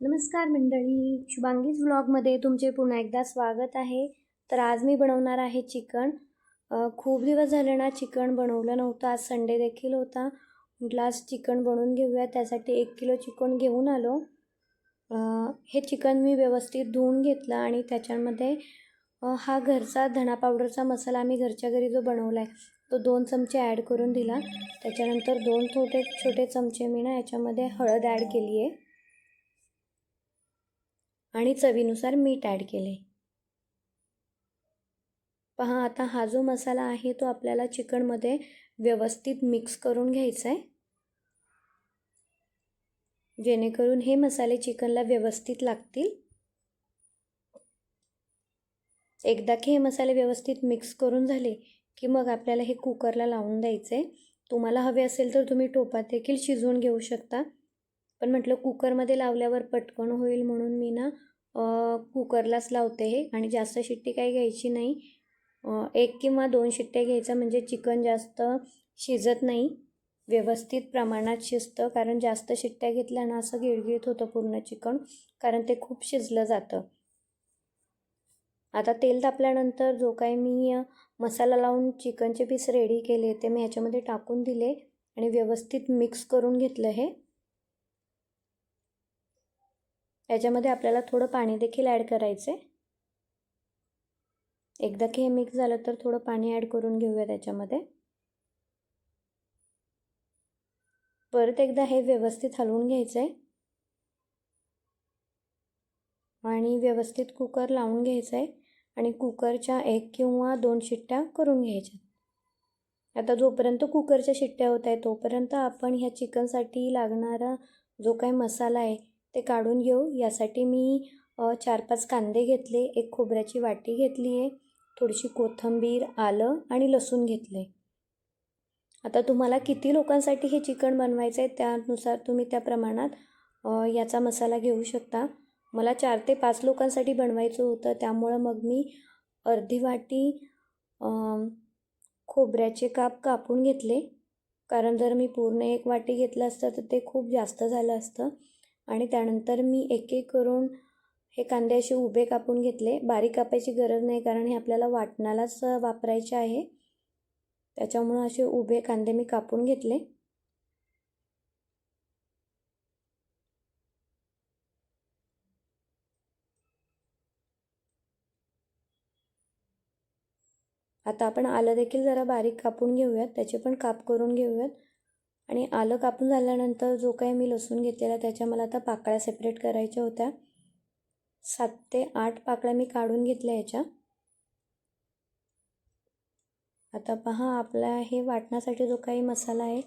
नमस्कार मंडळी, शुभांगीज व्लॉगमध्ये तुमचे पुन्हा एकदा स्वागत आहे. तर आज मी बनवणार आहे चिकन. खूप दिवस झाले ना चिकन बनवलं नव्हतं. आज संडे देखील होता. म्हटलं आज चिकन बनवून घेऊया. त्यासाठी 1 किलो चिकन घेऊन आलो. हे चिकन मी व्यवस्थित धुवून घेतलं आणि त्याच्यामध्ये हा घरचा धना पावडरचा मसाला आम्ही घरच्या घरी जो बनवला आहे तो 2 चमचे ॲड करून दिला. त्याच्यानंतर 2 छोटे चमचे मी ना याच्यामध्ये हळद ॲड केली आहे आणि चवीनुसार मीठ ॲड केले. पहा, आता हा जो मसाला आहे तो आपल्याला चिकनमध्ये व्यवस्थित मिक्स करून घ्यायचा आहे, जेणेकरून हे मसाले चिकनला व्यवस्थित लागतील. एकदा की हे मसाले व्यवस्थित मिक्स करून झाले की मग आपल्याला हे कुकरला लावून द्यायचे. तुम्हाला हवे असेल तर तुम्ही टोपात देखील शिजवून घेऊ शकता, पण म्हटलं कुकरमध्ये लावल्यावर पटकन होईल म्हणून मी ना कुकरलाच लावते हे. आणि जास्त शिट्टी काही घ्यायची नाही, 1 किंवा 2 शिट्ट्या घ्यायचा म्हणजे चिकन जास्त शिजत नाही, व्यवस्थित प्रमाणात शिजतं. कारण जास्त शिट्ट्या घेतल्या ना असं गिळगिळीत होतं पूर्ण चिकन, कारण ते खूप शिजलं जातं. आता तेल तापल्यानंतर जो काही मी मसाला लावून चिकनचे पीस रेडी केले ते मी याच्यामध्ये टाकून दिले आणि व्यवस्थित मिक्स करून घेतलं हे. याच्यामध्ये आपल्याला थोडं पाणी देखील ॲड करायचं आहे. एकदा की हे मिक्स झालं तर थोडं पाणी ॲड करून घेऊया त्याच्यामध्ये. परत एकदा हे व्यवस्थित हलवून घ्यायचं आहे आणि व्यवस्थित कुकर लावून घ्यायचं आहे आणि कुकरच्या 1 किंवा 2 शिट्ट्या करून घ्यायच्या. आता जोपर्यंत कुकरच्या शिट्ट्या होत आहे तोपर्यंत आपण ह्या चिकनसाठी लागणारा जो काही मसाला आहे ते काढून घेऊ. यासाठी मी 4-5 कांदे घेतले, 1 खोबऱ्याची वाटी घेतली आहे, थोडीशी कोथिंबीर, आलं आणि लसूण घेतले. आता तुम्हाला किती लोकांसाठी हे चिकन बनवायचं आहे त्यानुसार तुम्ही त्या प्रमाणात याचा मसाला घेऊ शकता. मला 4 ते 5 लोकांसाठी बनवायचं होतं, त्यामुळं मग मी अर्धी वाटी खोबऱ्याचे काप कापून घेतले. कारण जर मी पूर्ण 1 वाटी घेतलं असतं तर ते खूप जास्त झालं असतं. आणि त्यानंतर मी एक करून हे कांदे असे उभे कापून घेतले. बारीक कापायची गरज नाही कारण हे आपल्याला वाटणालाच वापरायचे आहे, त्याच्यामुळं असे उभे कांदे मी कापून घेतले. आता आपण आलं देखील जरा बारीक कापून घेऊयात, त्याचे पण काप करून घेऊयात. आणि आलं कापून झाल्यानंतर जो काही मी लसूण घेतलेला त्याच्या मला आता पाकळ्या सेपरेट करायच्या होत्या. 7 ते 8 पाकळ्या मी काढून घेतल्या याच्या. आता पहा, आपला हे वाटण्यासाठी जो काही मसाला आहे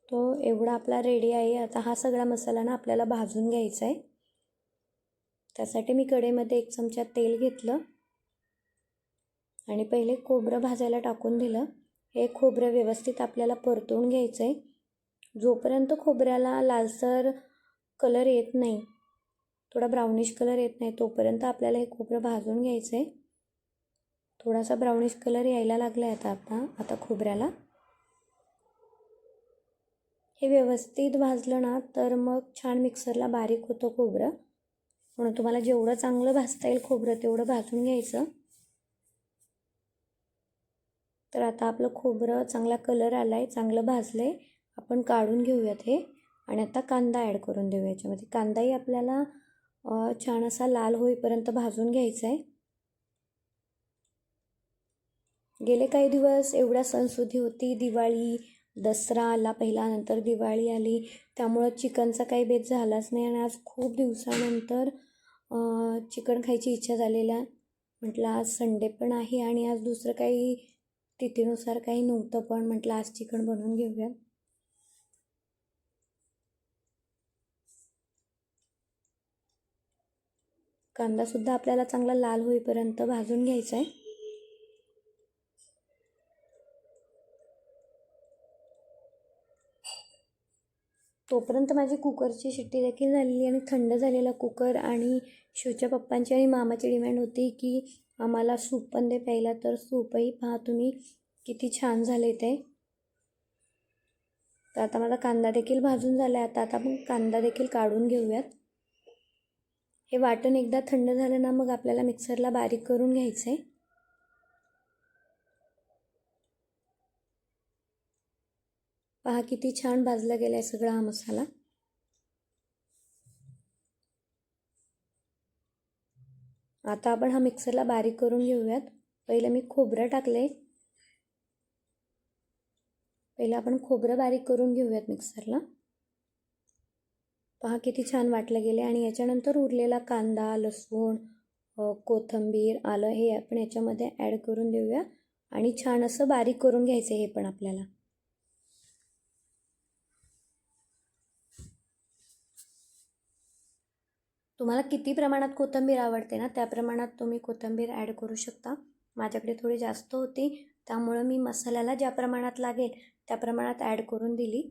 तो एवढा आपला रेडी आहे. आता हा सगळा मसाला ना आपल्याला भाजून घ्यायचा आहे. त्यासाठी मी कढईमध्ये 1 चमचा तेल घेतलं आणि पहिले खोबरं भाजायला टाकून दिलं. हे खोबरं व्यवस्थित आपल्याला परतवून घ्यायचं आहे. जोपर्यंत खोबऱ्याला लालसर कलर येत नाही, थोडा ब्राउनिश कलर येत नाही, तोपर्यंत आपल्याला हे खोबरं भाजून घ्यायचं आहे. थोडासा ब्राउनिश कलर यायला लागला आहे आता खोबऱ्याला. हे व्यवस्थित भाजलं ना तर मग छान मिक्सरला बारीक होतं खोबरं. म्हणून तुम्हाला जेवढं चांगलं भाजता येईल खोबरं तेवढं भाजून घ्यायचं. तर आता आपलं खोबरं चांगला कलर आला आहे, चांगलं भाजलं आहे. आपण काढून घेऊयात हे आणि आता कांदा ॲड करून देऊ याच्यामध्ये. कांदाही आपल्याला छान असा लाल होईपर्यंत भाजून घ्यायचा आहे. गेले काही दिवस एवढ्या सणसुदी होती, दिवाळी, दसरा आला पहिला, नंतर दिवाळी आली, त्यामुळं चिकनचा काही बेत झालाच नाही. आणि आज खूप दिवसानंतर चिकन खायची इच्छा झालेला. म्हटलं आज संडे पण आहे आणि आज दुसरं काही तिथीनुसार काही नव्हतं, पण म्हटलं आज चिकन बनवून घेऊया. कांदासुद्धा आपल्याला चांगला लाल होईपर्यंत भाजून घ्यायचा आहे. तोपर्यंत माझी कुकरची शिट्टी देखील झालेली आणि थंड झालेला कुकर. आणि शिवच्या पप्पांची आणि मामाची डिमांड होती की आम्हाला सूप पण दे प्यायला, तर सूपही पहा तुम्ही किती छान झाले ते. तर आता माझा कांदा देखील भाजून झाला आहे. आता आपण कांदा देखील काढून घेऊयात. हे वाटण एकदा थंड झालं ना मग आपल्याला मिक्सरला बारीक करून घ्यायचं आहे. पहा किती छान भाजला गेला आहे सगळा हा मसाला. आता आपण हा मिक्सरला बारीक करून घेऊयात. पहिलं मी खोबरं टाकले. पहिलं आपण खोबरं बारीक करून घेऊयात मिक्सरला. पहा किती छान वाटलं गेले. आणि याच्यानंतर उरलेला कांदा, लसूण, कोथिंबीर, आलं हे आपण याच्यामध्ये ॲड करून देऊया आणि छान असं बारीक करून घ्यायचं हे पण आपल्याला. तुम्हाला किती प्रमाणात कोथिंबीर आवडते ना त्या प्रमाणात तुम्ही कोथिंबीर ॲड करू शकता. माझ्याकडे थोडी जास्त होती त्यामुळं मी मसाल्याला ज्या प्रमाणात लागेल त्या प्रमाणात ॲड करून दिली.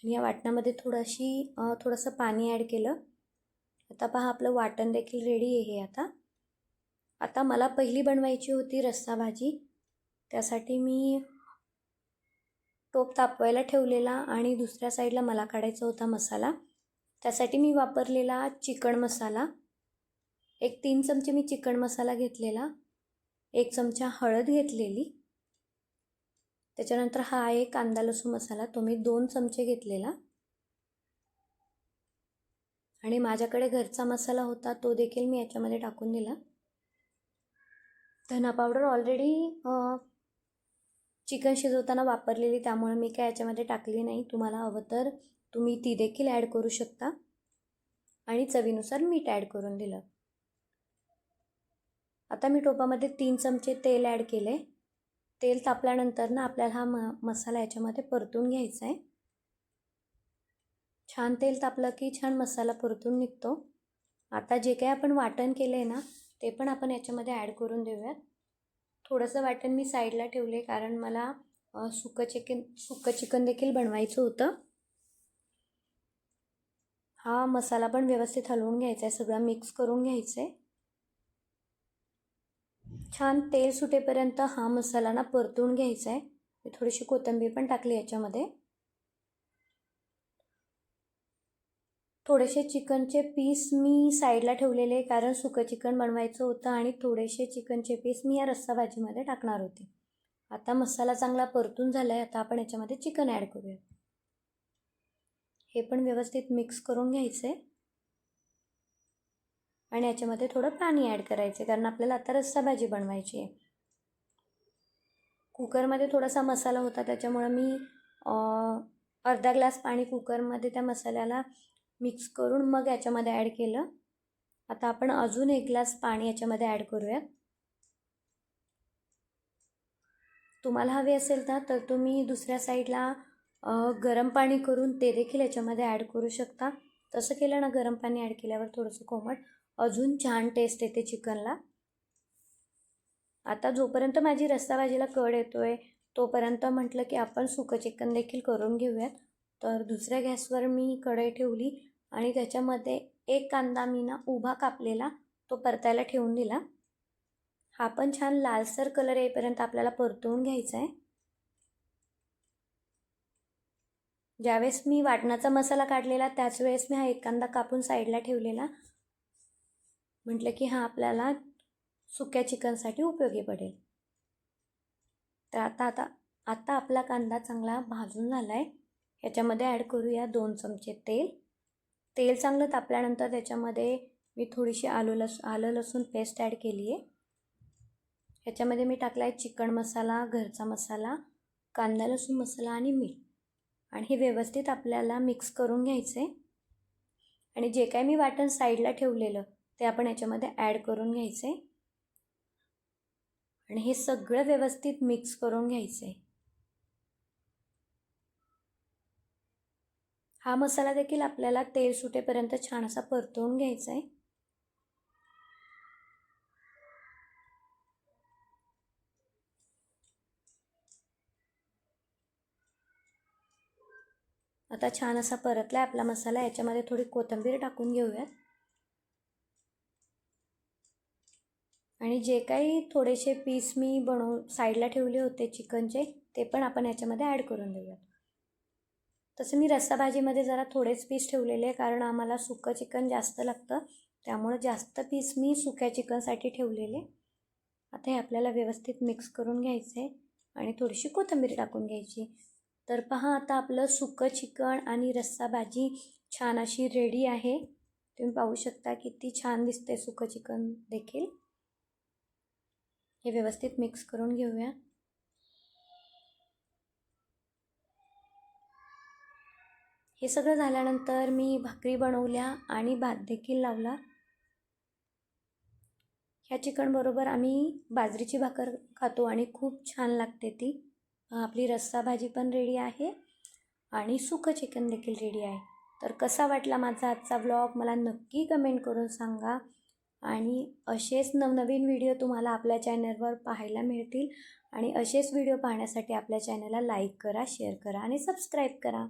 आणि या वाटणामध्ये थोडंसं पाणी ॲड केलं. आता पहा आपलं वाटण देखील रेडी आहे. आता मला पहिली बनवायची होती रस्सा भाजी. त्यासाठी मी टोप तापवायला ठेवलेला आणि दुसऱ्या साईडला मला काढायचा होता मसाला. त्यासाठी मी वापरलेला चिकन मसाला. 3 चमचे मी चिकन मसाला घेतलेला. 1 चमचा हळद घेतलेली. त्याच्यानंतर हा आहे कांदा लसूण मसाला, तो मी 2 चमचे घेतलेला. आणि माझ्याकडे घरचा मसाला होता तो देखील मी याच्यामध्ये टाकून दिला. धना पावडर ऑलरेडी चिकन शिजवताना वापरलेली त्यामुळे मी काय याच्यामध्ये टाकली नाही. तुम्हाला हवं तर तुम्ही ती देखील ॲड करू शकता. आणि चवीनुसार मीठ ॲड करून दिलं. आता मी टोपामध्ये 3 चमचे तेल ॲड केले. तेल तापल्यानंतर ना आपल्याला हा मसाला याच्यामध्ये परतून घ्यायचा आहे. छान तेल तापलं की छान मसाला परतून निघतो. आता जे काही आपण वाटण केलं आहे ना ते पण आपण याच्यामध्ये ॲड करून देऊयात. थोडंसं वाटण मी साईडला ठेवले कारण मला सुक्कं चिकन देखील बनवायचं होतं. हा मसाला पण व्यवस्थित हलवून घ्यायचा आहे, सगळं मिक्स करून घ्यायचं आहे. छान तेल सुटेपर्यंत हा मसाला ना परतून घ्यायचा आहे. मी थोडीशी कोथिंबीर पण टाकली याच्यामध्ये. थोडेसे चिकनचे पीस मी साईडला ठेवलेले कारण सुकं चिकन बनवायचं होतं आणि थोडेसे चिकनचे पीस मी या रस्सा भाजीमध्ये टाकणार होते. आता मसाला चांगला परतून झाला आहे. आता आपण याच्यामध्ये चिकन ॲड करूया. हे पण व्यवस्थित मिक्स करून घ्यायचं आहे. आणि याच्यामध्ये थोडं पाणी ॲड करायचं कारण आपल्याला आता रस्सा भाजी बनवायची आहे. कुकरमध्ये थोडासा मसाला होता त्याच्यामुळं मी अर्धा ग्लास पाणी कुकरमध्ये त्या मसाल्याला मिक्स करून मग याच्यामध्ये ॲड केलं. आता आपण अजून 1 ग्लास पाणी याच्यामध्ये ॲड करूयात. तुम्हाला हवे असेल ना तर तुम्ही दुसऱ्या साईडला गरम पाणी करून ते देखील याच्यामध्ये ॲड करू शकता. तसं केलं ना गरम पाणी ॲड केल्यावर थोडंसं कोमट अजून छान टेस्ट येते चिकनला. आता जोपर्यंत माझी रस्सा भाजीला कड येतो आहे तोपर्यंत म्हटलं की आपण सुकं चिकन देखील करून घेऊयात. तर दुसऱ्या गॅसवर मी कढई ठेवली आणि त्याच्यामध्ये 1 कांदा मी ना उभा कापलेला तो परतायला ठेवून दिला. हा पण छान लालसर कलर येईपर्यंत आपल्याला परतवून घ्यायचा आहे. ज्यावेळेस मी वाटणाचा मसाला काढलेला त्याच वेळेस मी हा 1 कांदा कापून साईडला ठेवलेला. म्हटलं की हा आपल्याला सुक्या चिकनसाठी उपयोगी पडेल. तर आता आपला कांदा चांगला भाजून झाला आहे. याच्यामध्ये ॲड करूया 2 चमचे तेल. तेल चांगलं तापल्यानंतर त्याच्यामध्ये मी थोडीशी आलं लसूण पेस्ट ॲड केली आहे. ह्याच्यामध्ये मी टाकला आहे चिकन मसाला, घरचा मसाला, कांदा लसूण मसाला आणि मीठ. आणि हे व्यवस्थित आपल्याला मिक्स करून घ्यायचं आहे. आणि जे काय मी वाटण साईडला ठेवलेलं ते आपण याच्यामध्ये ॲड करून घ्यायचं आहे. आणि हे सगळं व्यवस्थित मिक्स करून घ्यायचं आहे. हा मसाला देखील आपल्याला तेल सुटेपर्यंत छान असा परतवून घ्यायचा आहे. आता छान असा परतला आहे आपला मसाला. याच्यामध्ये थोडी कोथिंबीर टाकून घेऊयात. आणि जे काही थोडेसे पीस मी बनवून साईडला ठेवले होते चिकनचे ते पण आपण याच्यामध्ये ॲड करून देऊयात. तसं मी रस्सा भाजीमध्ये जरा थोडेच पीस ठेवलेले, कारण आम्हाला सुकं चिकन जास्त लागतं, त्यामुळं जास्त पीस मी सुक्या चिकनसाठी ठेवलेले. आता हे आपल्याला व्यवस्थित मिक्स करून घ्यायचं आहे आणि थोडीशी कोथिंबीर टाकून घ्यायची. तर पहा, आता आपलं सुकं चिकन आणि रस्सा भाजी छान अशी रेडी आहे. तुम्ही पाहू शकता किती छान दिसते सुकं चिकन देखील. हे व्यवस्थित मिक्स करून घेऊया. हे सगळं झाल्यानंतर मी भाकरी बनवल्या आणि भात देखील लावला. ह्या चिकनबरोबर आम्ही बाजरीची भाकर खातो आणि खूप छान लागते ती. आपली रस्सा भाजी पण रेडी आहे आणि सुकं चिकन देखील रेडी आहे. तर कसा वाटला माझा आजचा व्लॉग मला नक्की कमेंट करून सांगा. आणि असेच नवनवीन व्हिडिओ तुम्हाला आपल्या चॅनलवर पाहायला मिळतील. आणि असेच व्हिडिओ पाहण्यासाठी आपल्या चॅनलला लाईक करा, शेअर करा आणि सबस्क्राईब करा.